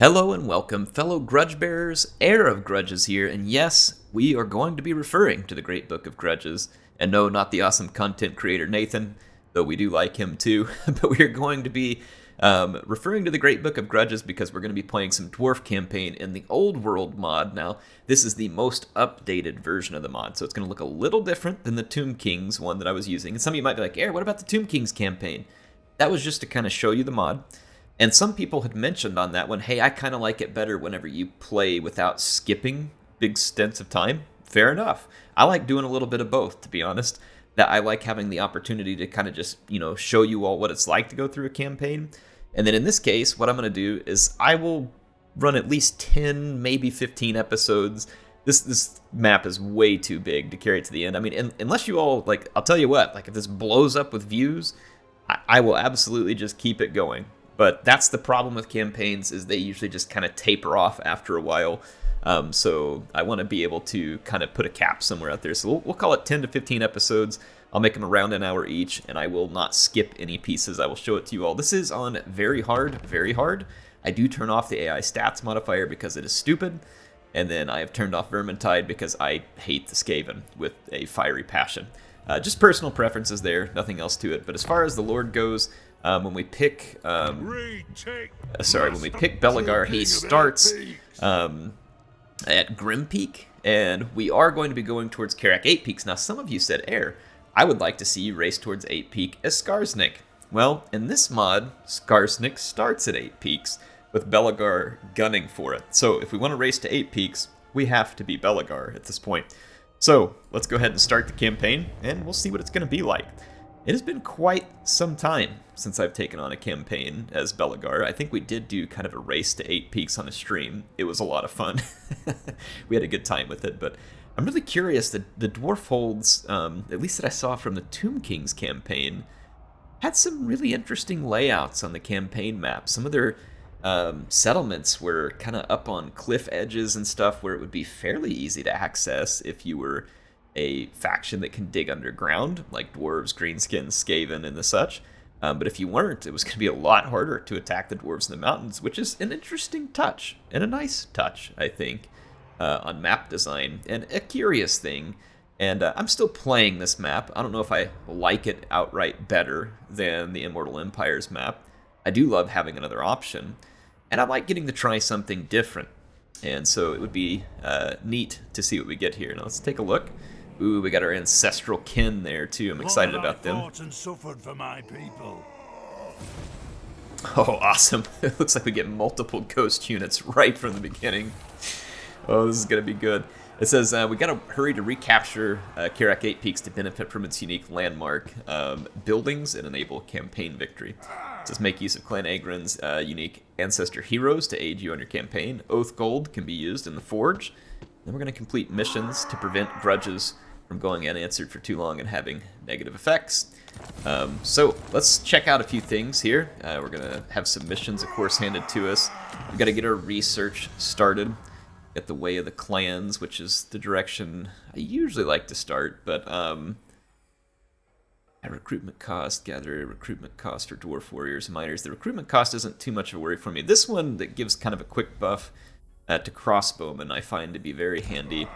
Hello and welcome, fellow grudge bearers. Heir of Grudges here, and yes, we are going to be referring to the Great Book of Grudges. And no, not the awesome content creator Nathan, though we do like him too, but we are going to be referring to the Great Book of Grudges because we're going to be playing some Dwarf campaign in the Old World mod. Now, this is the most updated version of the mod, so it's going to look a little different than the Tomb Kings one that I was using. And some of you might be like, Heir, what about the Tomb Kings campaign? That was just to kind of show you the mod. And some people had mentioned on that one, hey, I kind of like it better whenever you play without skipping big stints of time. Fair enough. I like doing a little bit of both, to be honest. That I like having the opportunity to kind of just, show you all what it's like to go through a campaign. And then in this case, what I'm going to do is I will run at least 10, maybe 15 episodes. This map is way too big to carry it to the end. I mean, unless you all, I'll tell you what, if this blows up with views, I will absolutely just keep it going. But that's the problem with campaigns, is they usually just kind of taper off after a while. So I want to be able to kind of put a cap somewhere out there. So we'll call it 10 to 15 episodes. I'll make them around an hour each, and I will not skip any pieces. I will show it to you all. This is on very hard, very hard. I do turn off the AI stats modifier because it is stupid. And then I have turned off Vermintide because I hate the Skaven with a fiery passion. Just personal preferences there, nothing else to it. But as far as the Lord goes, when we pick Belegar, he starts at Grim Peak, and we are going to be going towards Kharak Eight Peaks. Now, some of you said, Heir, I would like to see you race towards 8 Peak as Skarsnik. Well, in this mod, Skarsnik starts at 8 Peaks, with Belegar gunning for it. So if we want to race to 8 Peaks, we have to be Belegar at this point. So let's go ahead and start the campaign, and we'll see what it's going to be like. It has been quite some time since I've taken on a campaign as Belegar. I think we did do kind of a race to 8 Peaks on a stream. It was a lot of fun. We had a good time with it, but I'm really curious that the Dwarf Holds, at least that I saw from the Tomb Kings campaign, had some really interesting layouts on the campaign map. Some of their settlements were kind of up on cliff edges and stuff where it would be fairly easy to access if you were a faction that can dig underground, like dwarves, greenskins, Skaven, and the such. But if you weren't, it was going to be a lot harder to attack the dwarves in the mountains, which is an interesting touch, and a nice touch, I think, on map design, and a curious thing. And I'm still playing this map. I don't know if I like it outright better than the Immortal Empires map. I do love having another option, and I like getting to try something different. And so it would be neat to see what we get here. Now let's take a look. Ooh, we got our ancestral kin there too. I'm excited about them. And suffered for my people. Oh, awesome. It looks like we get multiple ghost units right from the beginning. Oh, this is going to be good. It says we got to hurry to recapture Kharak Eight Peaks to benefit from its unique landmark buildings and enable campaign victory. It says make use of Clan Agrin's unique ancestor heroes to aid you on your campaign. Oath Gold can be used in the Forge. Then we're going to complete missions to prevent grudges from going unanswered for too long and having negative effects. So let's check out a few things here. We're going to have some missions, of course, handed to us. We've got to get our research started at the Way of the Clans, which is the direction I usually like to start. But a recruitment cost, gather a recruitment cost for dwarf warriors and miners. The recruitment cost isn't too much of a worry for me. This one that gives kind of a quick buff to crossbowmen I find to be very handy.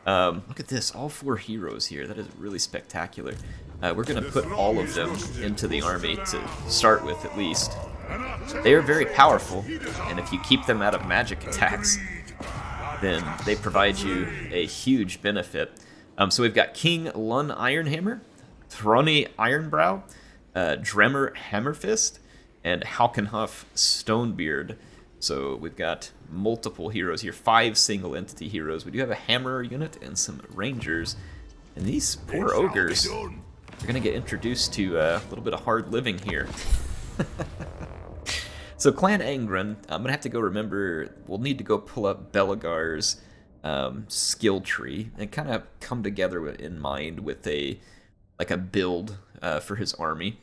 Look at this, all 4 heroes here. That is really spectacular. We're going to put all of them into the army to start with, at least. They are very powerful, and if you keep them out of magic attacks, then they provide you a huge benefit. So we've got King Lun Ironhammer, Throny Ironbrow, Dremmer Hammerfist, and Halkenhuff Stonebeard. So we've got multiple heroes here, 5 single entity heroes. We do have a hammer unit and some rangers. And these poor ogres are going to get introduced to a little bit of hard living here. So Clan Angren, I'm going to have to go remember, we'll need to go pull up Belegar's skill tree and kind of come together in mind with a build for his army.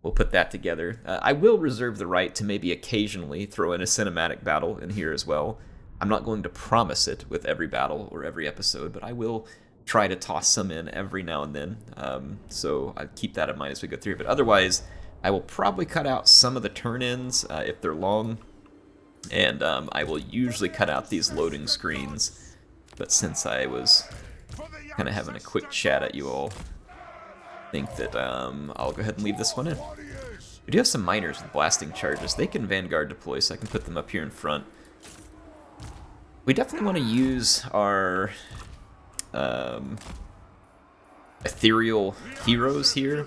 We'll put that together. I will reserve the right to maybe occasionally throw in a cinematic battle in here as well. I'm not going to promise it with every battle or every episode, but I will try to toss some in every now and then. So I keep that in mind as we go through. But otherwise, I will probably cut out some of the turn-ins if they're long. And I will usually cut out these loading screens, but since I was kind of having a quick chat at you all, I think that I'll go ahead and leave this one in. We do have some miners with blasting charges. They can Vanguard deploy, so I can put them up here in front. We definitely want to use our ethereal heroes here.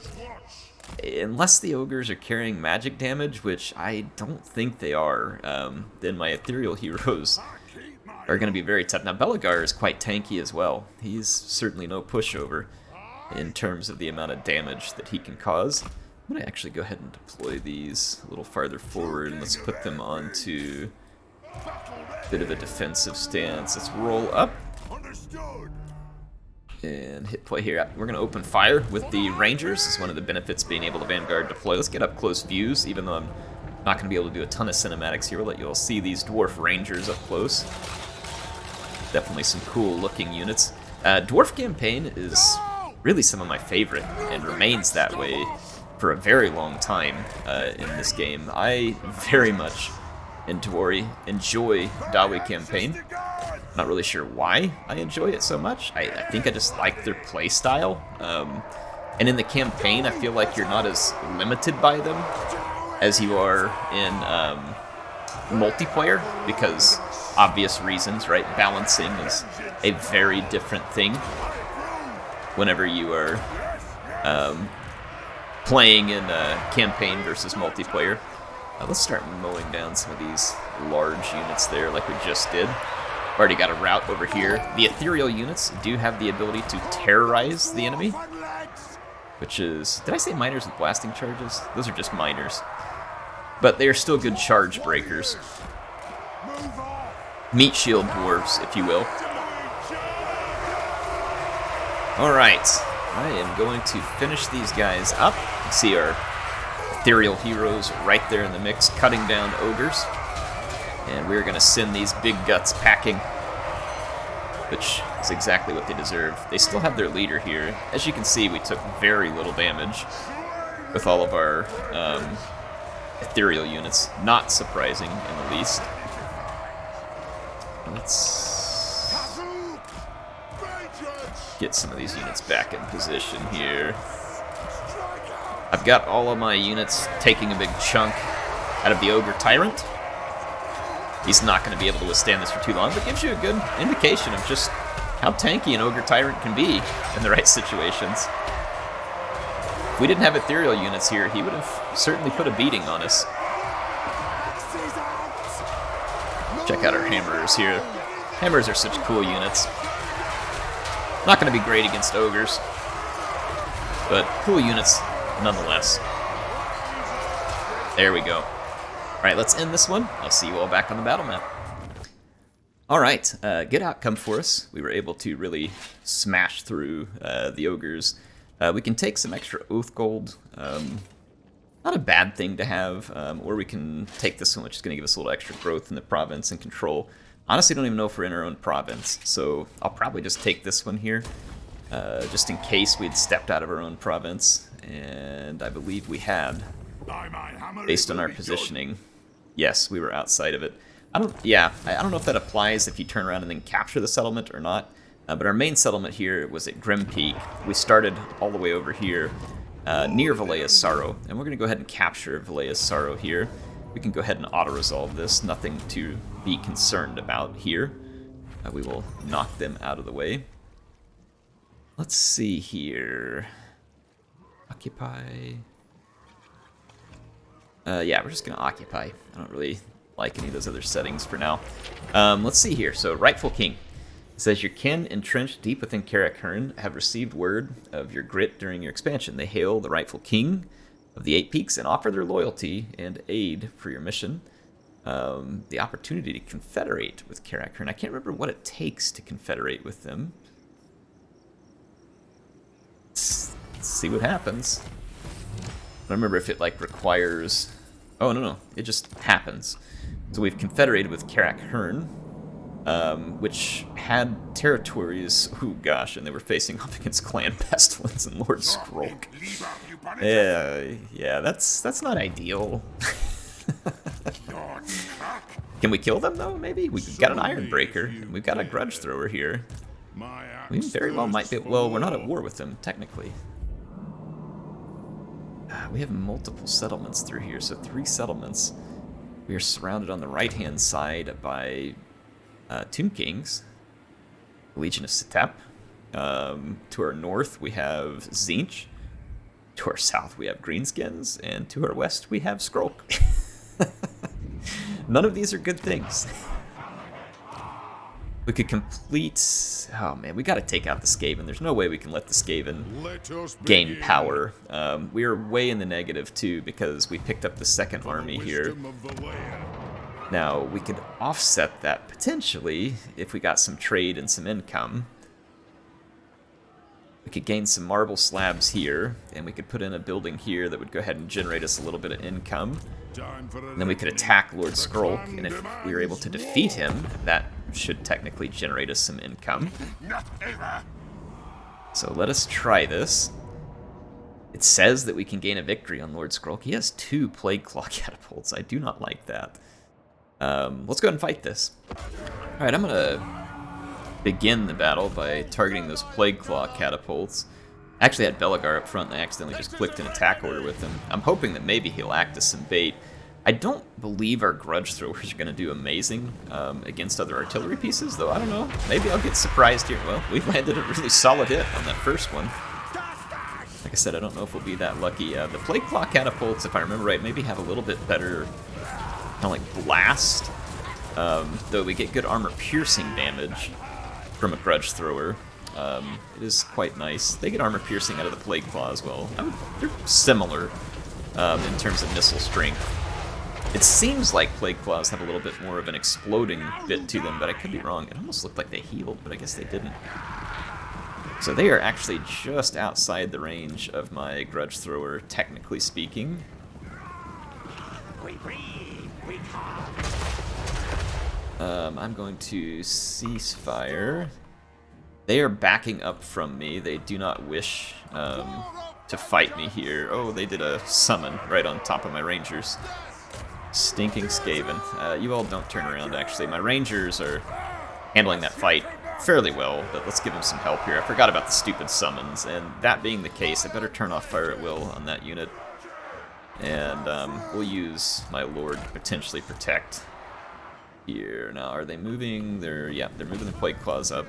Unless the ogres are carrying magic damage, which I don't think they are, then my ethereal heroes are going to be very tough. Now, Belegar is quite tanky as well. He's certainly no pushover in terms of the amount of damage that he can cause. I'm going to actually go ahead and deploy these a little farther forward, and let's put them onto a bit of a defensive stance. Let's roll up and hit play here. We're going to open fire with the Rangers. This is one of the benefits being able to Vanguard deploy. Let's get up close views, even though I'm not going to be able to do a ton of cinematics here. We'll let you all see these Dwarf Rangers up close. Definitely some cool looking units. Dwarf Campaign is really some of my favorite and remains that way for a very long time in this game. I very much enjoy Dawi Campaign. Not really sure why I enjoy it so much. I think I just like their play style. And in the campaign, I feel like you're not as limited by them as you are in multiplayer, because obvious reasons, right? Balancing is a very different thing whenever you are playing in a campaign versus multiplayer. Let's start mowing down some of these large units there like we just did. Already got a route over here. The ethereal units do have the ability to terrorize the enemy, which is... Did I say miners with blasting charges? Those are just miners. But they are still good charge breakers. Meat shield dwarves, if you will. Alright, I am going to finish these guys up. You see our ethereal heroes right there in the mix, cutting down ogres. And we're going to send these big guts packing, which is exactly what they deserve. They still have their leader here. As you can see, we took very little damage with all of our ethereal units. Not surprising in the least. Let's get some of these units back in position here. I've got all of my units taking a big chunk out of the Ogre Tyrant. He's not going to be able to withstand this for too long, but gives you a good indication of just how tanky an Ogre Tyrant can be in the right situations. If we didn't have ethereal units here, he would have certainly put a beating on us. Check out our hammers here. Hammers are such cool units. Not going to be great against ogres, but cool units nonetheless. There we go. Alright, let's end this one. I'll see you all back on the battle map. Alright, good outcome for us. We were able to really smash through the ogres. We can take some extra oath gold. Not a bad thing to have. Or we can take this one, which is going to give us a little extra growth in the province and control. Honestly, don't even know if we're in our own province, so I'll probably just take this one here, just in case we'd stepped out of our own province. And I believe we had, based on our positioning. Yes, we were outside of it. I don't know if that applies if you turn around and then capture the settlement or not. But our main settlement here was at Grim Peak. We started all the way over here near Valea's Sorrow, and we're going to go ahead and capture Valea's Sorrow here. We can go ahead and auto-resolve this. Nothing to be concerned about here. We will knock them out of the way. Let's see here. Occupy. Yeah, we're just going to occupy. I don't really like any of those other settings for now. Let's see here. So, Rightful King. It says, your kin entrenched deep within Kharak Eight have received word of your grit during your expansion. They hail the rightful king of the Eight Peaks and offer their loyalty and aid for your mission. The opportunity to confederate with Kharak Eight. I can't remember what it takes to confederate with them. Let's see what happens. I don't remember if it like requires... Oh, no, it just happens. So we've confederated with Kharak Eight, which had territories, oh gosh, and they were facing off against Clan Pestilence and Lord Skrolk. Yeah, that's not ideal. Can we kill them, though, maybe? We've got an Iron Breaker, and we've got a Grudge Thrower here. We very well might be... Well, we're not at war with them, technically. We have multiple settlements through here, so 3 settlements. We are surrounded on the right-hand side by Tomb Kings, Legion of Setep. To our north, we have Zinch. To our south, we have Greenskins. And to our west, we have Skrulk. None of these are good things. We could complete... Oh, man, we got to take out the Skaven. There's no way we can let the Skaven gain power. We are way in the negative, too, because we picked up the second army here. Now, we could offset that potentially if we got some trade and some income. We could gain some marble slabs here, and we could put in a building here that would go ahead and generate us a little bit of income. And then we could attack Lord Skrulk, and if we were able to defeat him, that should technically generate us some income. So let us try this. It says that we can gain a victory on Lord Skrulk. He has 2 Plague Claw catapults. I do not like that. Let's go ahead and fight this. Alright, I'm going to begin the battle by targeting those Plague Claw catapults. I actually had Belegar up front, and I accidentally just clicked an attack order with him. I'm hoping that maybe he'll act as some bait. I don't believe our Grudge Throwers are going to do amazing against other artillery pieces, though I don't know. Maybe I'll get surprised here. Well, we landed a really solid hit on that first one. Like I said, I don't know if we'll be that lucky. The Plague Claw catapults, if I remember right, maybe have a little bit better kind of like blast, though we get good armor-piercing damage from a Grudge Thrower. It is quite nice. They get armor piercing out of the Plague Claw as well. They're similar in terms of missile strength. It seems like Plague Claws have a little bit more of an exploding bit to them, but I could be wrong. It almost looked like they healed, but I guess they didn't. So they are actually just outside the range of my Grudge Thrower, technically speaking. I'm going to cease fire. They are backing up from me. They do not wish to fight me here. Oh, they did a summon right on top of my Rangers. Stinking Skaven. You all don't turn around, actually. My Rangers are handling that fight fairly well, but let's give them some help here. I forgot about the stupid summons, and that being the case, I better turn off fire at will on that unit. And we'll use my Lord to potentially protect here. Now, are they moving? Yeah, they're moving the Plague Claws up.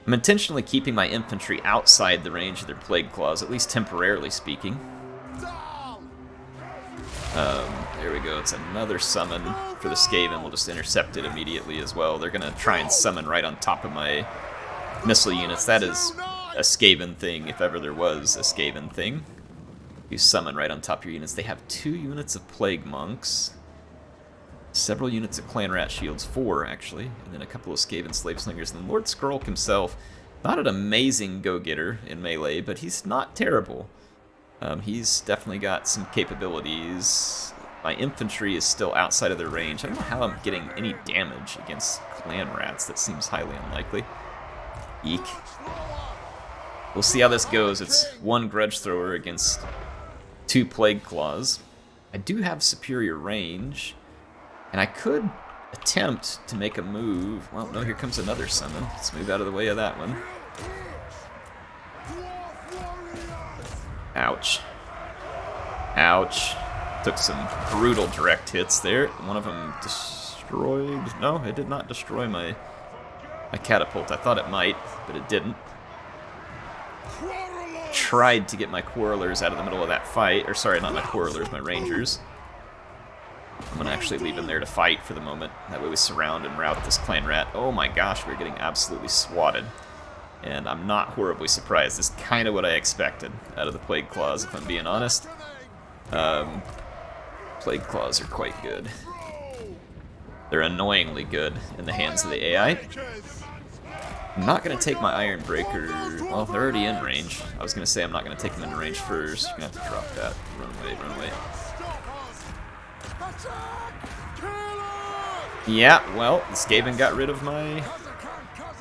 I'm intentionally keeping my infantry outside the range of their Plague Claws, at least temporarily speaking. There we go, it's another summon for the Skaven. We'll just intercept it immediately as well. They're going to try and summon right on top of my missile units. That is a Skaven thing, if ever there was a Skaven thing. You summon right on top of your units. They have 2 units of Plague Monks, several units of Clan Rat Shields, 4 actually, and then a couple of Skaven Slave Slingers. And Lord Skrulk himself, not an amazing go-getter in melee, but he's not terrible. He's definitely got some capabilities. My infantry is still outside of their range. I don't know how I'm getting any damage against Clan Rats. That seems highly unlikely. Eek. We'll see how this goes. It's 1 Grudge Thrower against 2 Plague Claws. I do have superior range, and I could attempt to make a move. Well, no, here comes another summon. Let's move out of the way of that one. Ouch. Ouch. Took some brutal direct hits there. One of them destroyed... No, it did not destroy my catapult. I thought it might, but it didn't. Tried to get my Quarrelers out of the middle of that fight. Or sorry, not my Quarrelers, my Rangers. I'm going to actually leave them there to fight for the moment. That way we surround and rout this Clan Rat. Oh my gosh, we're getting absolutely swatted. And I'm not horribly surprised. This is kind of what I expected out of the Plague Claws, if I'm being honest. Plague Claws are quite good. They're annoyingly good in the hands of the AI. I'm not going to take my Iron Breaker... Well, they're already in range. I was going to say I'm not going to take them into range first. You're going to have to drop that. Run away, run away. Yeah, well, the Skaven got rid of my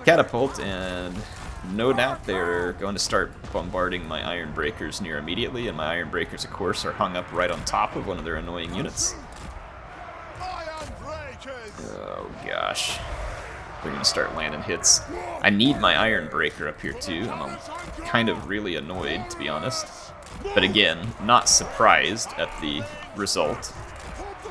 catapult, and no doubt they're going to start bombarding my Iron Breakers near immediately, and my Iron Breakers, of course, are hung up right on top of one of their annoying units. Oh gosh. They're gonna start landing hits. I need my Iron Breaker up here too. I'm kind of really annoyed, to be honest. But again, not surprised at the result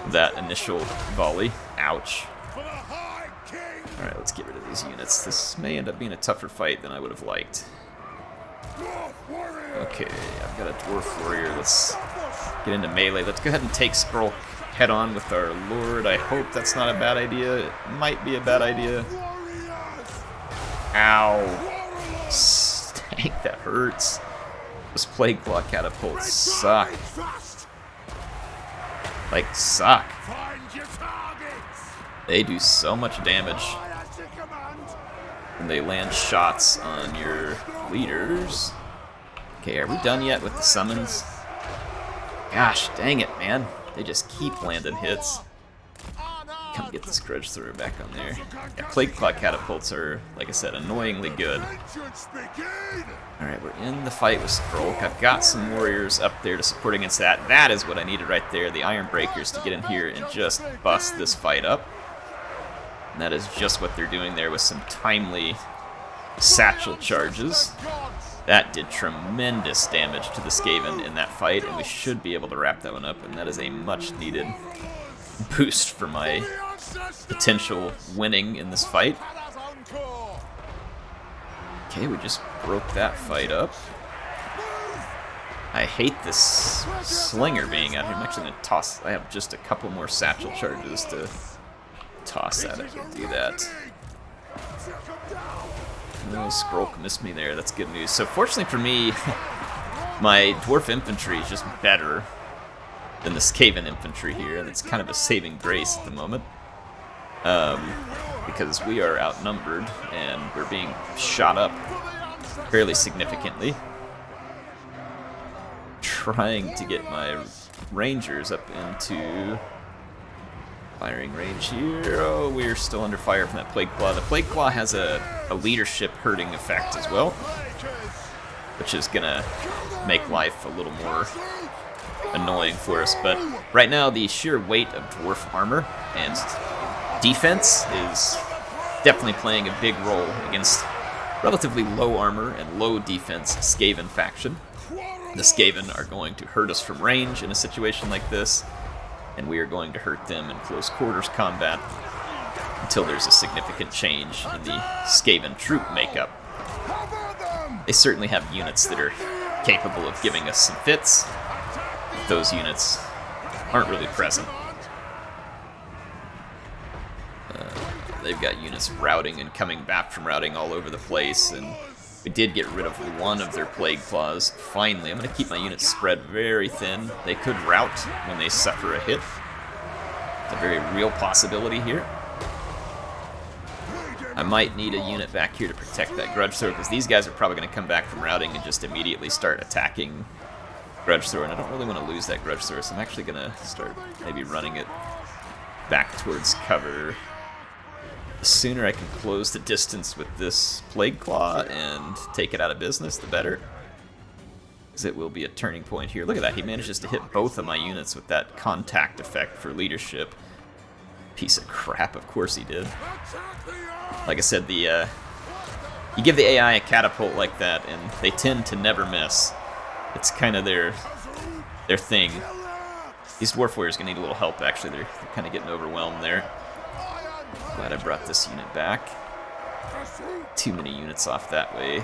of that initial volley. Ouch. Alright, let's get rid of these units. This may end up being a tougher fight than I would have liked. Okay, I've got a Dwarf Warrior. Let's get into melee. Let's go ahead and take Skrull head on with our Lord. I hope that's not a bad idea. It might be a bad idea. Ow. Dang, that hurts. Those Plague Claw catapults suck. Like, suck. They do so much damage. And they land shots on your leaders. Okay, are we done yet with the summons? Gosh, dang it, man. They just keep landing hits. Come get this Grudge Thrower back on there. Yeah, Plague Claw catapults are, like I said, annoyingly good. Alright, we're in the fight with Skrulk. I've got some warriors up there to support against that. That is what I needed right there, the Iron Breakers, to get in here and just bust this fight up. And that is just what they're doing there with some timely satchel charges. That did tremendous damage to the Skaven in that fight, and we should be able to wrap that one up, and that is a much-needed boost for my potential winning in this fight. Okay, we just broke that fight up. I hate this Slinger being out here. I'm actually going to toss... I have just a couple more satchel charges to toss at it. We'll do that. Oh, Skrulk missed me there. That's good news. So fortunately for me, my Dwarf Infantry is just better than the Skaven Infantry here, and it's kind of a saving grace at the moment. Because we are outnumbered, and we're being shot up fairly significantly. Trying to get my Rangers up into firing range here. Oh, we're still under fire from that Plague Claw. The Plague Claw has a leadership hurting effect as well, which is gonna make life a little more annoying for us. But right now, the sheer weight of Dwarf armor and defense is definitely playing a big role against relatively low armor and low defense Skaven faction. The Skaven are going to hurt us from range in a situation like this, and we are going to hurt them in close quarters combat until there's a significant change in the Skaven troop makeup. They certainly have units that are capable of giving us some fits, but those units aren't really present. They've got units routing and coming back from routing all over the place, and we did get rid of one of their Plague Claws. Finally, I'm going to keep my units spread very thin. They could rout when they suffer a hit. It's a very real possibility here. I might need a unit back here to protect that Grudge Thrower, because these guys are probably going to come back from routing and just immediately start attacking Grudge Thrower, and I don't really want to lose that Grudge Thrower, so I'm actually going to start maybe running it back towards cover. The sooner I can close the distance with this Plague Claw and take it out of business, the better. Because it will be a turning point here. Look at that, he manages to hit both of my units with that contact effect for leadership. Piece of crap, of course he did. Like I said, you give the AI a catapult like that, and they tend to never miss. It's kind of their thing. These Dwarf Warriors are going to need a little help, actually. They're kind of getting overwhelmed there. Glad I brought this unit back. Too many units off that way.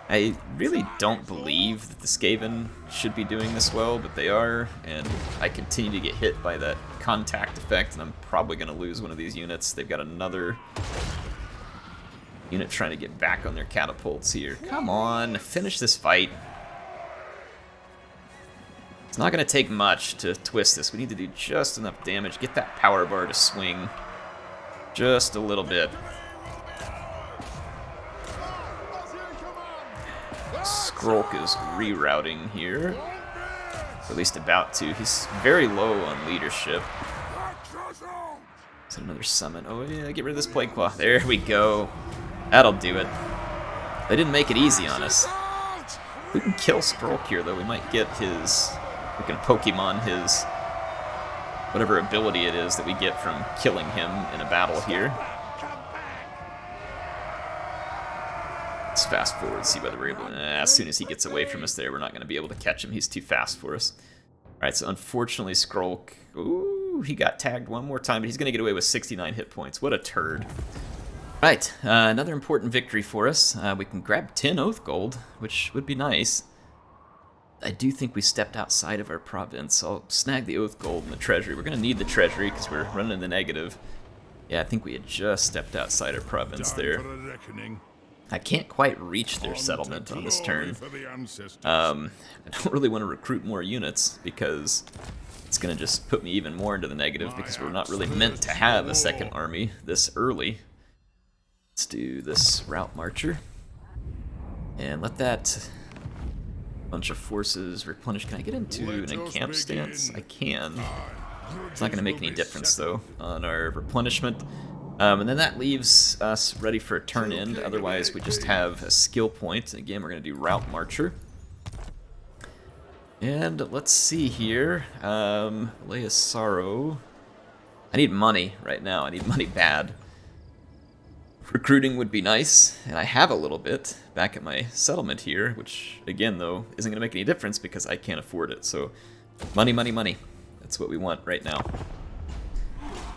I really don't believe that the Skaven should be doing this well, but they are, and I continue to get hit by that contact effect, and I'm probably going to lose one of these units. They've got another unit trying to get back on their catapults here. Come on, finish this fight. It's not going to take much to twist this. We need to do just enough damage. Get that power bar to swing just a little bit. Skrulk is rerouting here. Or at least about to. He's very low on leadership. Is that another summon? Oh yeah, get rid of this Plague Claw. There we go. That'll do it. They didn't make it easy on us. If we can kill Skrulk here, though, we might get his... We can Pokemon his whatever ability it is that we get from killing him in a battle here. Let's fast forward, see whether we're able to... as soon as he gets away from us there, we're not going to be able to catch him. He's too fast for us. Alright, so unfortunately, Skrulk... Ooh, he got tagged one more time, but he's going to get away with 69 hit points. What a turd. Right, another important victory for us. We can grab 10 Oath Gold, which would be nice. I do think we stepped outside of our province, so I'll snag the Oath Gold and the Treasury. We're going to need the Treasury because we're running in the negative. Yeah, I think we had just stepped outside our province there. I can't quite reach their settlement on this turn. I don't really want to recruit more units because it's going to just put me even more into the negative because we're not really meant to have a second army this early. Let's do this route marcher and let that bunch of forces replenish. Can I get into an encamp stance? I can. It's not going to make any difference though on our replenishment. And then that leaves us ready for a turn end. Otherwise, we just have a skill point. Again, we're going to do Route Marcher. And let's see here. Lay of Sorrow. I need money right now. I need money bad. Recruiting would be nice, and I have a little bit back at my settlement here, which, again, though, isn't going to make any difference because I can't afford it. So, money, money, money. That's what we want right now.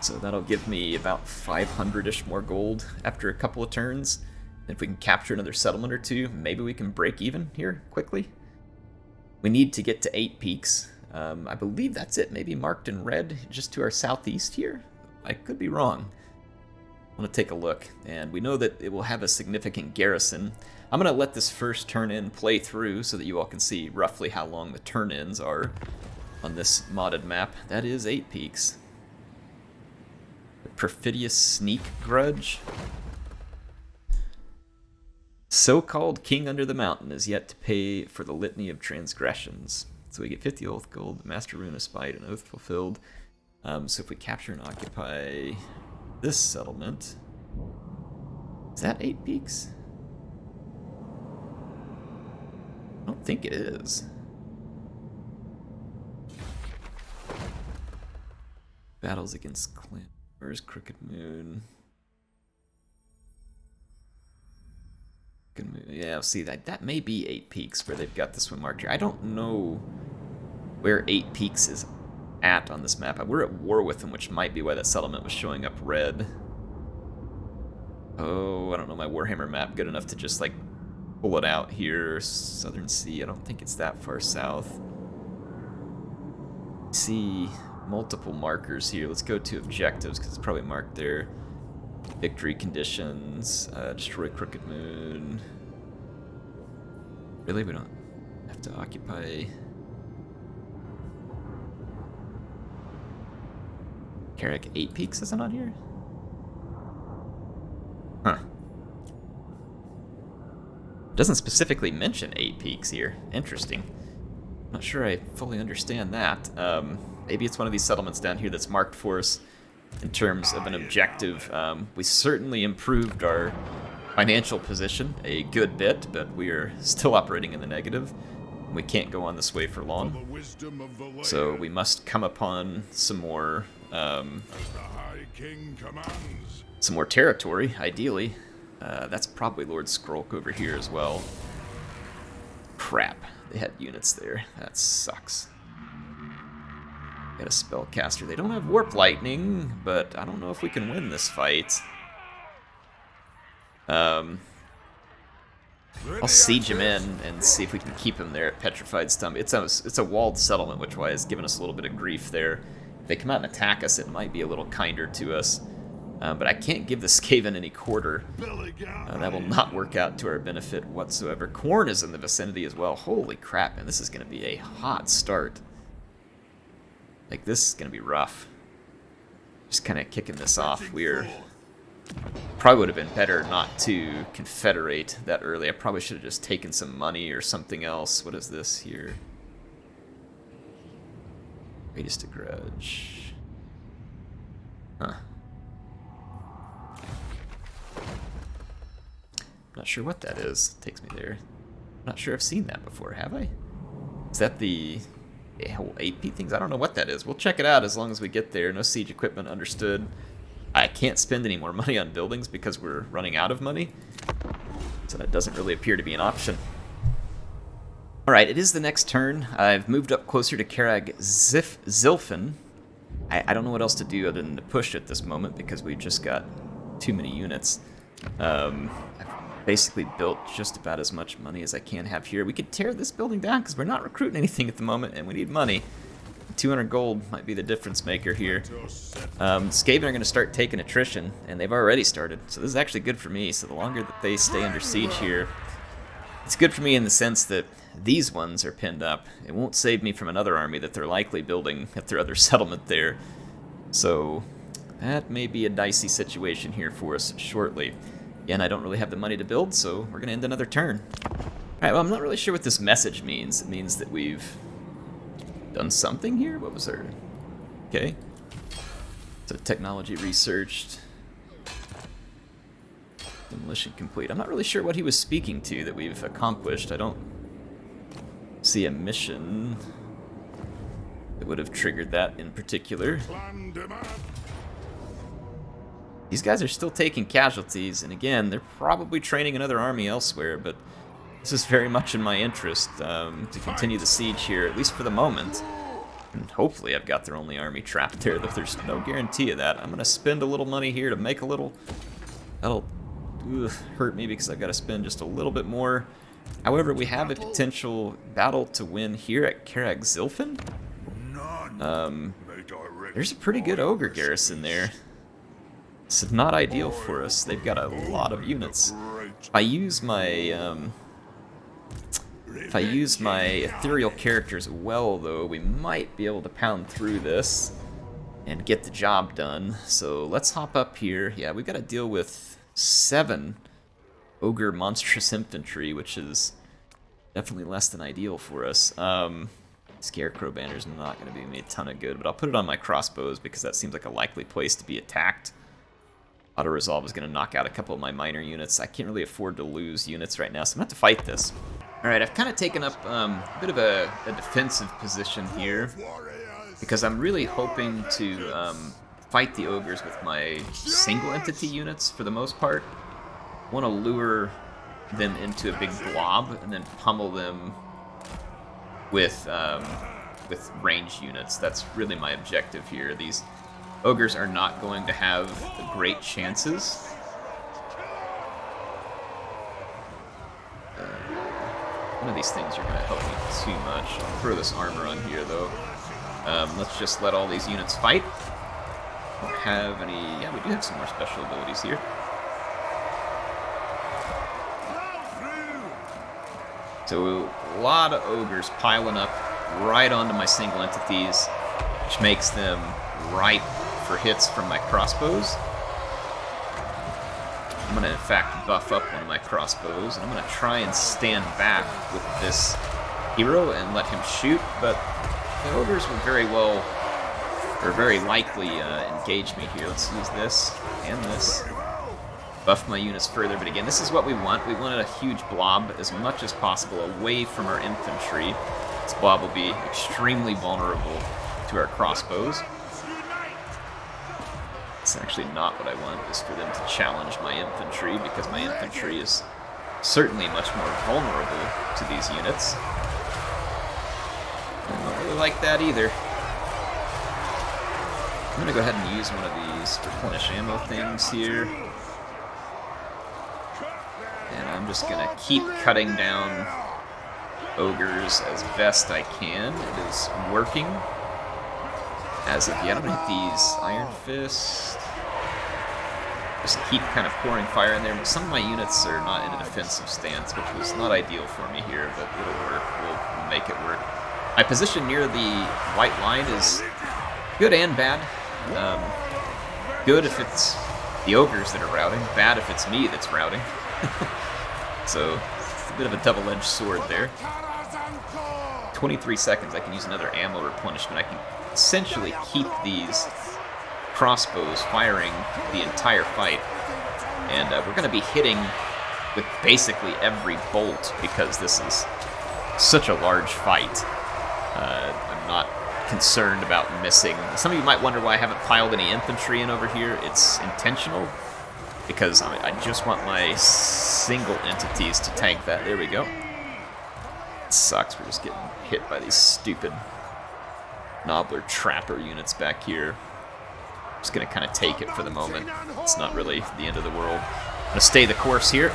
So that'll give me about 500-ish more gold after a couple of turns. And if we can capture another settlement or two, maybe we can break even here quickly. We need to get to 8 peaks. I believe that's it, maybe marked in red just to our southeast here. I could be wrong. I want to take a look, and we know that it will have a significant garrison. I'm going to let this first turn-in play through so that you all can see roughly how long the turn-ins are on this modded map. That is 8 peaks. Perfidious Sneak Grudge. So-called King Under the Mountain is yet to pay for the litany of transgressions. So we get 50 Oath Gold, Master Rune of Spite, and Oath Fulfilled. So if we capture and occupy this settlement... Is that 8 peaks? I don't think it is. Battles against Clint. Where's Crooked Moon? Yeah, see, that may be 8 peaks where they've got this one marked here. I don't know where 8 peaks is at on this map. We're at war with them, which might be why that settlement was showing up red. Oh, I don't know my Warhammer map good enough to just, like, pull it out here. Southern Sea, I don't think it's that far south. See... multiple markers here. Let's go to objectives because it's probably marked there. Victory conditions, destroy Crooked Moon. Really, we don't have to occupy Kharak 8 Peaks isn't on here? Huh. Doesn't specifically mention 8 peaks here. Interesting. Not sure I fully understand that. Maybe it's one of these settlements down here that's marked for us in terms of an objective. We certainly improved our financial position a good bit, but we are still operating in the negative. We can't go on this way for long. So we must come upon some more territory, ideally. That's probably Lord Skrulk over here as well. Crap, they had units there. That sucks. Got a spellcaster. They don't have Warp Lightning, but I don't know if we can win this fight. I'll siege him in and see if we can keep him there at Petrified Stump. It's a walled settlement, which has given us a little bit of grief there. If they come out and attack us, it might be a little kinder to us. But I can't give the Skaven any quarter. That will not work out to our benefit whatsoever. Corn is in the vicinity as well. Holy crap, man, this is going to be a hot start. Like, this is going to be rough. Just kind of kicking this off. Probably would have been better not to confederate that early. I probably should have just taken some money or something else. What is this here? Greatest a grudge. Huh. Not sure what that is. Takes me there. Not sure I've seen that before, have I? Is that the whole AP things. I don't know what that is. We'll check it out as long as we get there. No siege equipment, understood. I can't spend any more money on buildings because we're running out of money. So that doesn't really appear to be an option. Alright, it is the next turn. I've moved up closer to Kharak Zilfin. I don't know what else to do other than to push at this moment because we've just got too many units. I've basically built just about as much money as I can have here. We could tear this building down because we're not recruiting anything at the moment and we need money. 200 gold might be the difference maker here. Skaven are going to start taking attrition, and they've already started. So this is actually good for me. So the longer that they stay under siege here, it's good for me in the sense that these ones are pinned up. It won't save me from another army that they're likely building at their other settlement there. So that may be a dicey situation here for us shortly. Again, I don't really have the money to build, so we're going to end another turn. Alright, well, I'm not really sure what this message means. It means that we've done something here? What was there? Okay. So technology researched. Demolition complete. I'm not really sure what he was speaking to that we've accomplished. I don't see a mission that would have triggered that in particular. These guys are still taking casualties, and again, they're probably training another army elsewhere, but this is very much in my interest to continue the siege here, at least for the moment. And hopefully I've got their only army trapped there, though there's no guarantee of that. I'm going to spend a little money here to make a little... That'll hurt me because I've got to spend just a little bit more. However, we have a potential battle to win here at Kharak Zilfin. There's a pretty good ogre garrison there. This is not ideal for us. They've got a lot of units. If I use my ethereal characters well, though, we might be able to pound through this and get the job done. So let's hop up here. Yeah, we've got to deal with 7 ogre monstrous infantry, which is definitely less than ideal for us. Scarecrow banner's not going to be me a ton of good, but I'll put it on my crossbows because that seems like a likely place to be attacked. Auto-resolve is going to knock out a couple of my minor units. I can't really afford to lose units right now, so I'm going to have to fight this. Alright, I've kind of taken up a bit of a defensive position here because I'm really hoping to fight the ogres with my single entity units for the most part. I want to lure them into a big blob and then pummel them with range units. That's really my objective here. These ogres are not going to have great chances. None of these things are going to help me too much. I'll throw this armor on here, though. Let's just let all these units fight. Don't have any... Yeah, we do have some more special abilities here. So a lot of ogres piling up right onto my single entities, which makes them ripe for hits from my crossbows. I'm going to, in fact, buff up one of my crossbows, and I'm going to try and stand back with this hero and let him shoot, but the ogres will very well, or very likely, engage me here. Let's use this and this. Buff my units further, but again, this is what we want. We wanted a huge blob as much as possible away from our infantry. This blob will be extremely vulnerable to our crossbows. It's actually not what I want, is for them to challenge my infantry, because my infantry is certainly much more vulnerable to these units. I don't really like that either. I'm going to go ahead and use one of these replenish ammo things here. And I'm just going to keep cutting down ogres as best I can. It is working. As of yet, I'm going to hit these Iron Fist. Just keep kind of pouring fire in there. Some of my units are not in a defensive stance, which was not ideal for me here, but it'll work. We'll make it work. My position near the white line is good and bad. Good if it's the ogres that are routing, bad if it's me that's routing. So, it's a bit of a double-edged sword there. 23 seconds, I can use another ammo replenishment. I can essentially keep these crossbows firing the entire fight. And we're going to be hitting with basically every bolt because this is such a large fight. I'm concerned about missing. Some of you might wonder why I haven't piled any infantry in over here. It's intentional, because I just want my single entities to tank that. There we go. It sucks, we're just getting hit by these stupid Nobbler Trapper units back here. Just gonna kind of take it for the moment. It's not really the end of the world. I'm gonna stay the course here.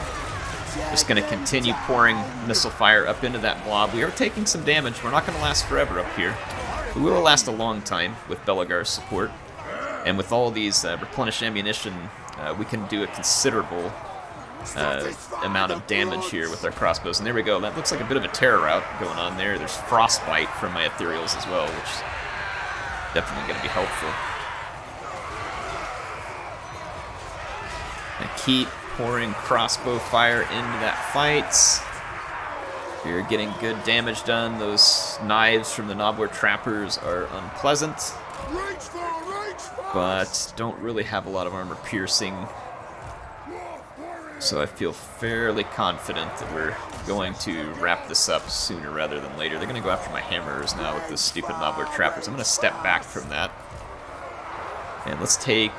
Just gonna continue pouring missile fire up into that blob. We are taking some damage. We're not gonna last forever up here. We will last a long time with Belegar's support. And with all these replenished ammunition, we can do a considerable amount of damage here with our crossbows. And there we go. That looks like a bit of a terror route going on there. There's frostbite from my ethereals as well, which is definitely going to be helpful. I keep pouring crossbow fire into that fight. We're getting good damage done. Those knives from the Nobbler Trappers are unpleasant, but don't really have a lot of armor piercing. So I feel fairly confident that we're going to wrap this up sooner rather than later. They're going to go after my hammerers now with this stupid Nobbler Trappers. I'm going to step back from that. And let's take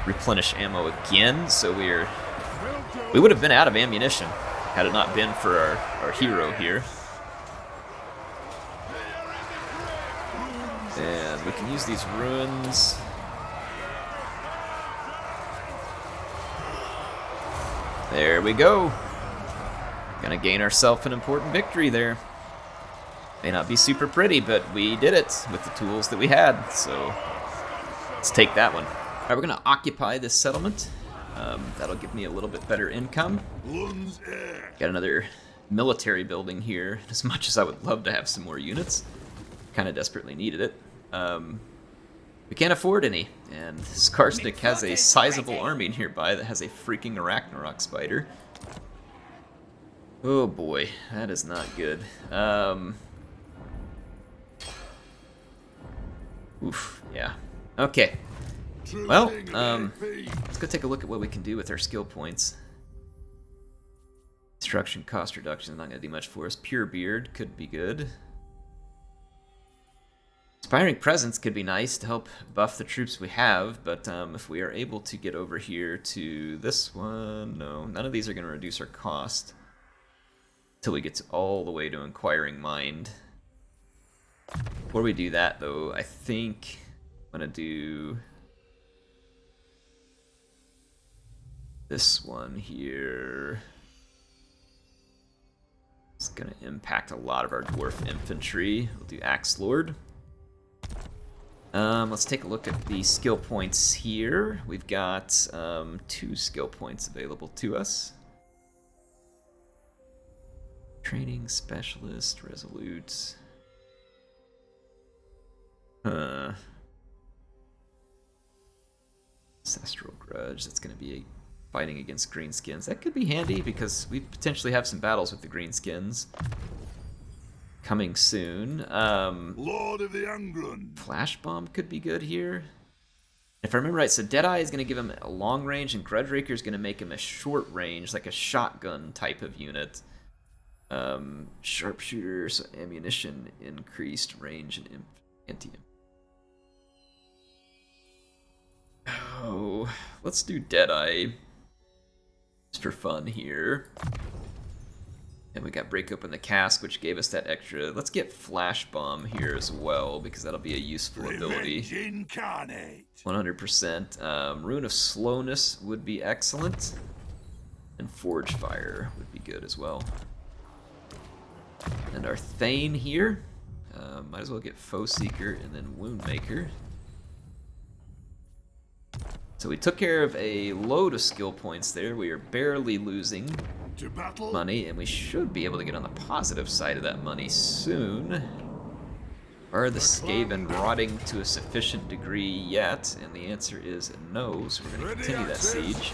replenish ammo again. So we would have been out of ammunition had it not been for our hero here. And we can use these ruins. There we go. Gonna gain ourselves an important victory there. May not be super pretty, but we did it with the tools that we had, so let's take that one. All right, we're gonna occupy this settlement. That'll give me a little bit better income. Got another military building here. As much as I would love to have some more units, kind of desperately needed it. We can't afford any, and Skarsnik has a sizable army nearby that has a freaking Arachnarok spider. Oh boy, that is not good. Oof, yeah. Okay. Well, let's go take a look at what we can do with our skill points. Destruction cost reduction is not going to do much for us. Pure Beard could be good. Inspiring Presence could be nice to help buff the troops we have, but if we are able to get over here to this one, no, none of these are going to reduce our cost until we get to all the way to Inquiring Mind. Before we do that, though, I think I'm going to do this one here. It's going to impact a lot of our dwarf infantry. We'll do Axe Lord. Let's take a look at the skill points here. We've got 2 skill points available to us. Training Specialist, Resolute. Ancestral Grudge, that's going to be fighting against greenskins. That could be handy because we potentially have some battles with the greenskins coming soon. Lord of the Angrun. Flash Bomb could be good here. If I remember right, so Deadeye is going to give him a long range, and Grudge Raker is going to make him a short range, like a shotgun type of unit. Sharpshooter, so ammunition, increased range, and anti. Oh, let's do Deadeye just for fun here. And we got Break Open the Cask, which gave us that extra. Let's get Flash Bomb here as well, because that'll be a useful ability. 100%. Rune of Slowness would be excellent. And Forge Fire would be good as well. And our Thane here. Might as well get Foe Seeker and then Wound Maker. So we took care of a load of skill points there. We are barely losing money, and we should be able to get on the positive side of that money soon. Are the Skaven rotting to a sufficient degree yet? And the answer is no, so we're going to continue that siege.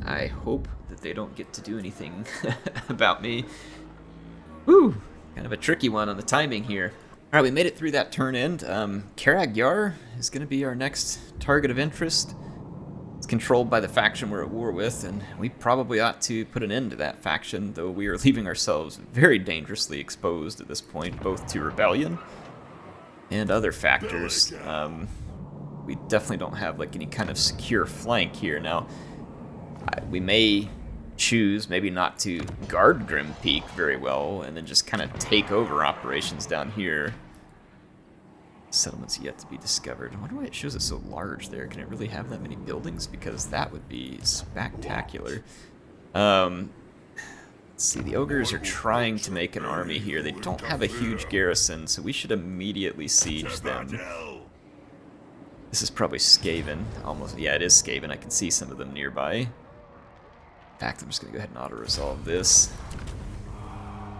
I hope that they don't get to do anything about me. Woo! Kind of a tricky one on the timing here. Alright, we made it through that turn end. Kharak is going to be our next target of interest. Let's controlled by the faction we're at war with, and we probably ought to put an end to that faction, though we are leaving ourselves very dangerously exposed at this point, both to rebellion and other factors. We definitely don't have like any kind of secure flank here. Now, we may choose maybe not to guard Grim Peak very well, and then just kind of take over operations down here. Settlements yet to be discovered. I wonder why it shows it so large there. Can it really have that many buildings? Because that would be spectacular. Let's see, the ogres are trying to make an army here. They don't have a huge garrison, so we should immediately siege them. This is probably Skaven. Almost, yeah, it is Skaven. I can see some of them nearby. In fact, I'm just going to go ahead and auto-resolve this.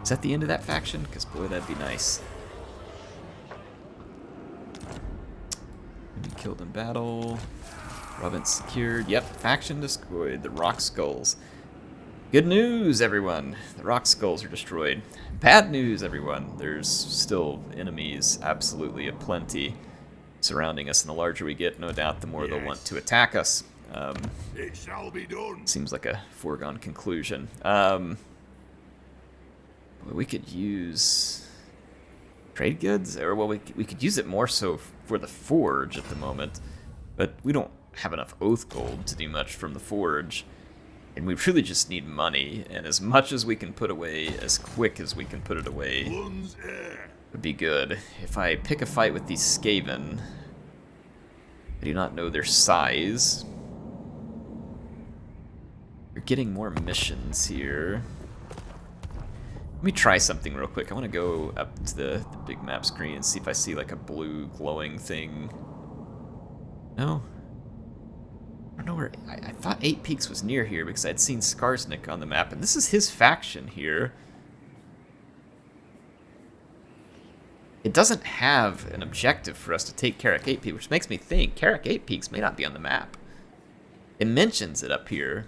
Is that the end of that faction? Because, boy, that'd be nice. Be killed in battle. Province secured. Yep, faction destroyed. The Rock Skulls. Good news, everyone. The Rock Skulls are destroyed. Bad news, everyone. There's still enemies absolutely aplenty surrounding us, and the larger we get, no doubt, the more they'll want to attack us. It shall be done. Seems like a foregone conclusion. We could use trade goods, or well, we could use it more so for the forge at the moment, but we don't have enough oath gold to do much from the forge, and we really just need money, and as much as we can put away, as quick as we can put it away, would be good. If I pick a fight with these Skaven, I do not know their size. You're getting more missions here. Let me try something real quick. I want to go up to the big map screen and see if I see like a blue glowing thing. No? I don't know where... I thought 8 Peaks was near here because I'd seen Skarsnik on the map, and this is his faction here. It doesn't have an objective for us to take Kharak 8 Peaks, which makes me think Kharak 8 Peaks may not be on the map. It mentions it up here,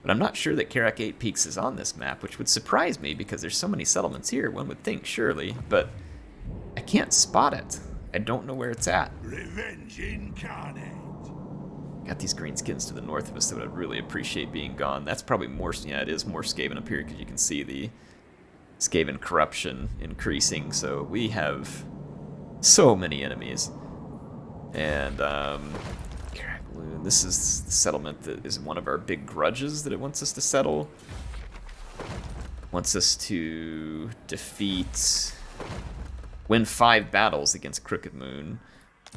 but I'm not sure that Kharak 8 Peaks is on this map, which would surprise me because there's so many settlements here, one would think, surely, but I can't spot it. I don't know where it's at. Revenge incarnate. Got these greenskins to the north of us that would really appreciate being gone. That's probably more, yeah, it is more Skaven up here because you can see the Skaven corruption increasing, so we have so many enemies. And, this is the settlement that is one of our big grudges that it wants us to settle. Wants us to win 5 battles against Crooked Moon.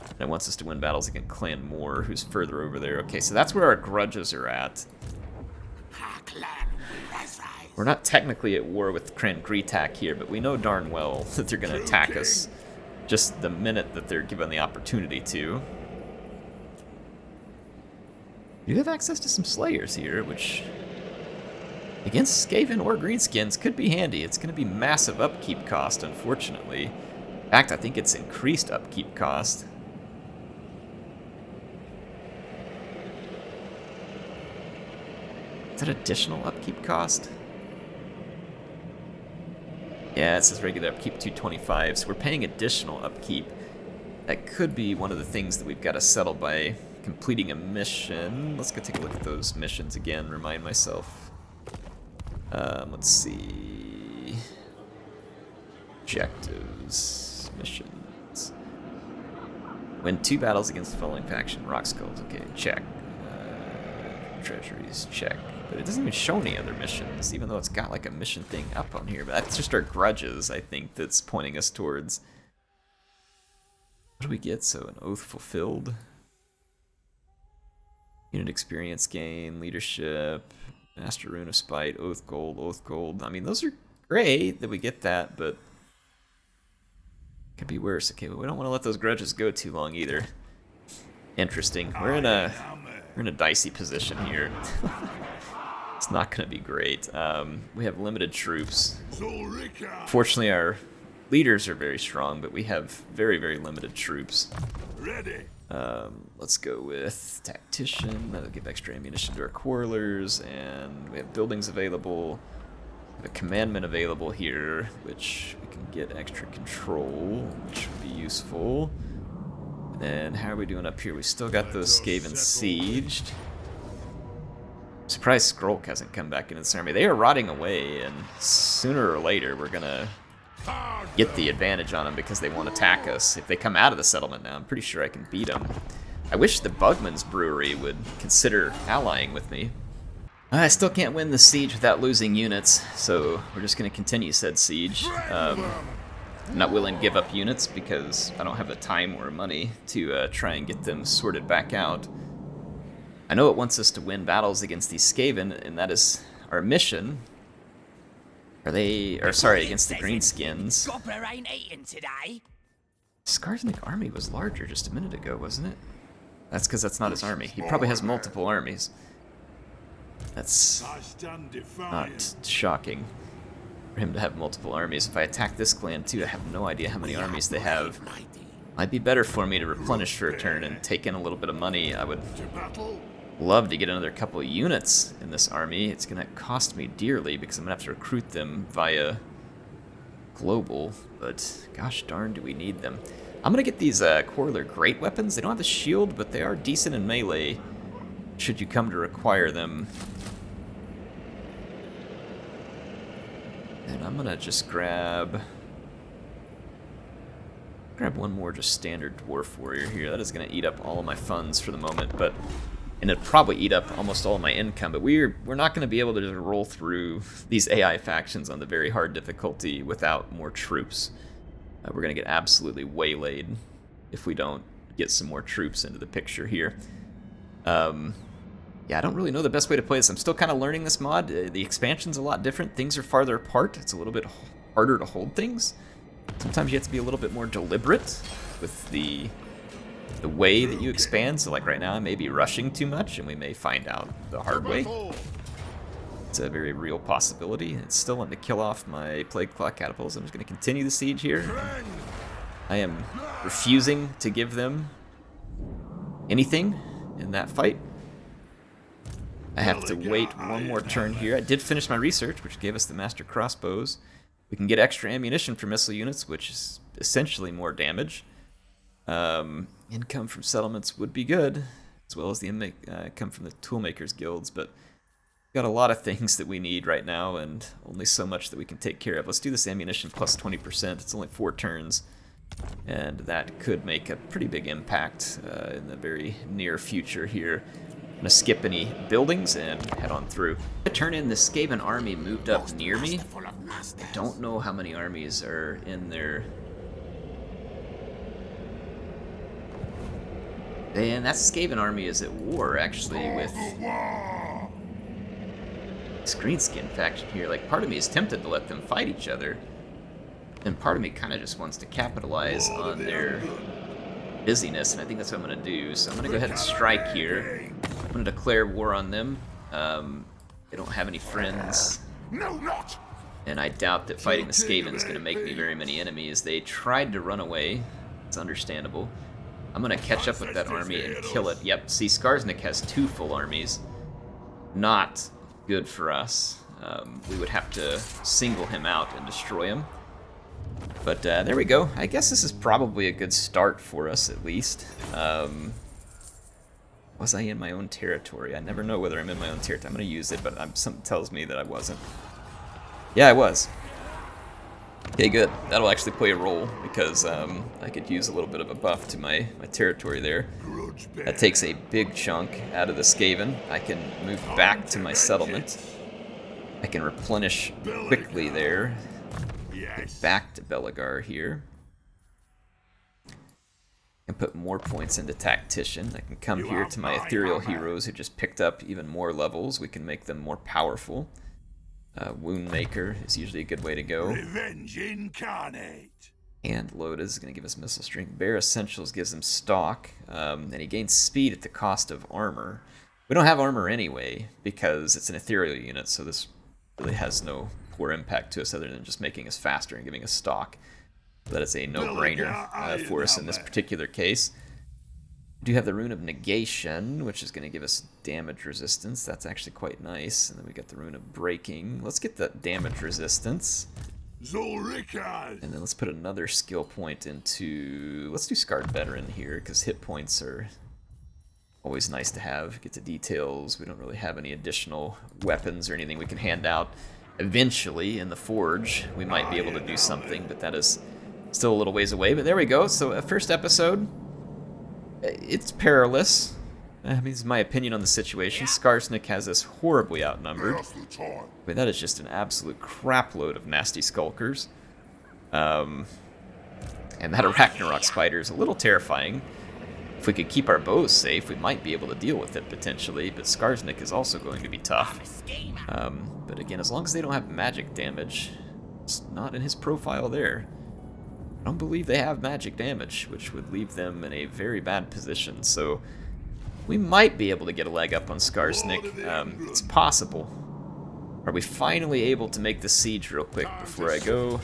And it wants us to win battles against Clan Moore, who's further over there. Okay, so that's where our grudges are at. We're not technically at war with Clan Greetak here, but we know darn well that they're going to attack us just the minute that they're given the opportunity to. You have access to some Slayers here, which against Skaven or Greenskins could be handy. It's going to be massive upkeep cost, unfortunately. In fact, I think it's increased upkeep cost. Is that additional upkeep cost? Yeah, it says regular upkeep 225, so we're paying additional upkeep. That could be one of the things that we've got to settle by completing a mission. Let's go take a look at those missions again, remind myself. Let's see. Objectives, missions. Win 2 battles against the following faction. Rock Skulls, okay, check. Treasuries, check. But it doesn't even show any other missions, even though it's got like a mission thing up on here. But that's just our grudges, I think, that's pointing us towards. What do we get? So, an oath fulfilled. Unit experience gain, leadership, Master Rune of Spite, Oath Gold. I mean, those are great that we get that, but could be worse. Okay, but we don't want to let those grudges go too long either. Interesting. We're in a dicey position here. It's not going to be great. We have limited troops. Fortunately, our leaders are very strong, but we have very, very limited troops. Ready. Let's go with Tactician. That'll give extra ammunition to our Quarrelers, and we have buildings available. We have a commandment available here, which we can get extra control, which would be useful. And then how are we doing up here? We still got those Skaven sieged. Surprised Skrulk hasn't come back into this army. They are rotting away, and sooner or later we're gonna get the advantage on them because they won't attack us. If they come out of the settlement now, I'm pretty sure I can beat them. I wish the Bugman's Brewery would consider allying with me. I still can't win the siege without losing units, so we're just gonna continue said siege. I'm not willing to give up units because I don't have the time or money to try and get them sorted back out. I know it wants us to win battles against these Skaven, and that is our mission. Sorry, against the Greenskins. Skarsnik army was larger just a minute ago, wasn't it? That's because that's not his army. He probably has multiple armies. That's not shocking for him to have multiple armies. If I attack this clan too, I have no idea how many armies they have. Might be better for me to replenish for a turn and take in a little bit of money. I would love to get another couple of units in this army. It's going to cost me dearly because I'm going to have to recruit them via global, but gosh darn do we need them. I'm going to get these Quarler great weapons. They don't have the shield, but they are decent in melee should you come to require them. And I'm going to just grab one more just standard dwarf warrior here. That is going to eat up all of my funds for the moment, and it'd probably eat up almost all of my income, but we're not going to be able to just roll through these AI factions on the very hard difficulty without more troops. We're going to get absolutely waylaid if we don't get some more troops into the picture here. Yeah, I don't really know the best way to play this. I'm still kind of learning this mod. The expansion's a lot different. Things are farther apart. It's a little bit harder to hold things. Sometimes you have to be a little bit more deliberate with the way that you expand. So like right now I may be rushing too much and we may find out the hard way. It's a very real possibility. It's still wanting to kill off my Plague Claw catapults. I'm just going to continue the siege here. I am refusing to give them anything in that fight. I have to wait one more turn here. I did finish my research, which gave us the Master Crossbows. We can get extra ammunition for missile units, which is essentially more damage. Income from settlements would be good, as well as the income from the Toolmakers Guilds, but we've got a lot of things that we need right now, and only so much that we can take care of. Let's do this ammunition plus 20%. It's only 4 turns, and that could make a pretty big impact in the very near future here. I'm going to skip any buildings and head on through. To turn in, the Skaven army moved up near me. I don't know how many armies are in there. And that Skaven army is at war, actually, with this Greenskin faction here. Like, part of me is tempted to let them fight each other, and part of me kind of just wants to capitalize on their busyness, and I think that's what I'm going to do. So I'm going to go ahead and strike here. I'm going to declare war on them. They don't have any friends, and I doubt that fighting the Skaven is going to make me very many enemies. They tried to run away. It's understandable. I'm going to catch up with that army and kill it. Yep, see, Skarsnik has 2 full armies. Not good for us. We would have to single him out and destroy him. But there we go. I guess this is probably a good start for us, at least. Was I in my own territory? I never know whether I'm in my own territory. I'm going to use it, but something tells me that I wasn't. Yeah, I was. Okay, good. That'll actually play a role, because I could use a little bit of a buff to my territory there. That takes a big chunk out of the Skaven. I can move back to my settlement. I can replenish quickly there. Get back to Belegar here. And put more points into Tactician. I can come here to my ethereal heroes who just picked up even more levels. We can make them more powerful. Wound Maker is usually a good way to go. Revenge incarnate. And Load is going to give us missile strength. Bear Essentials gives him stock, and he gains speed at the cost of armor. We don't have armor anyway because it's an ethereal unit, so this really has no poor impact to us other than just making us faster and giving us stock. That is a no-brainer for us in this particular case. We do have the Rune of Negation, which is going to give us damage resistance. That's actually quite nice. And then we got the Rune of Breaking. Let's get the damage resistance. Zulrikas. And then let's put another skill point into... Let's do Scarred Veteran here, because hit points are Always nice to have. Get to details. We don't really have any additional weapons or anything we can hand out. Eventually, in the forge, we might be able to do something, but that is still a little ways away. But there we go. So, first episode. It's perilous. I mean, this is my opinion on the situation. Skarsnik has us horribly outnumbered. But that is just an absolute crapload of nasty skulkers. And that Ragnarok spider is a little terrifying. If we could keep our bows safe, we might be able to deal with it potentially, but Skarsnik is also going to be tough. But again, as long as they don't have magic damage, it's not in his profile there. I don't believe they have magic damage, which would leave them in a very bad position, so we might be able to get a leg up on Skarsnik. It's possible. Are we finally able to make the siege real quick before I go?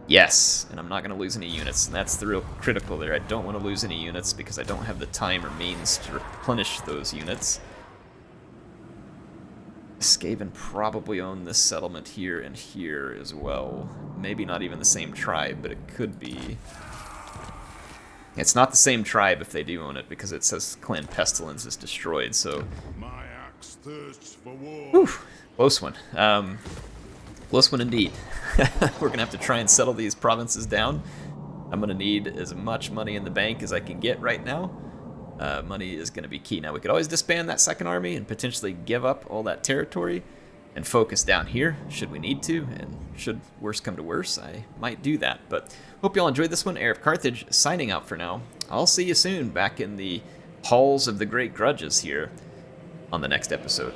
Yes, and I'm not going to lose any units, and that's the real critical there. I don't want to lose any units because I don't have the time or means to replenish those units. Skaven probably own this settlement here and here as well. Maybe not even the same tribe, but it could be. It's not the same tribe if they do own it, because it says Clan Pestilence is destroyed, so... My axe thirsts for war. Whew, close one. Close one indeed. We're going to have to try and settle these provinces down. I'm going to need as much money in the bank as I can get right now. Money is going to be key. Now, we could always disband that second army and potentially give up all that territory and focus down here, should we need to, and should worse come to worse, I might do that. But hope you all enjoyed this one. HeirofCarthage signing out for now. I'll see you soon back in the halls of the Great Grudges here on the next episode.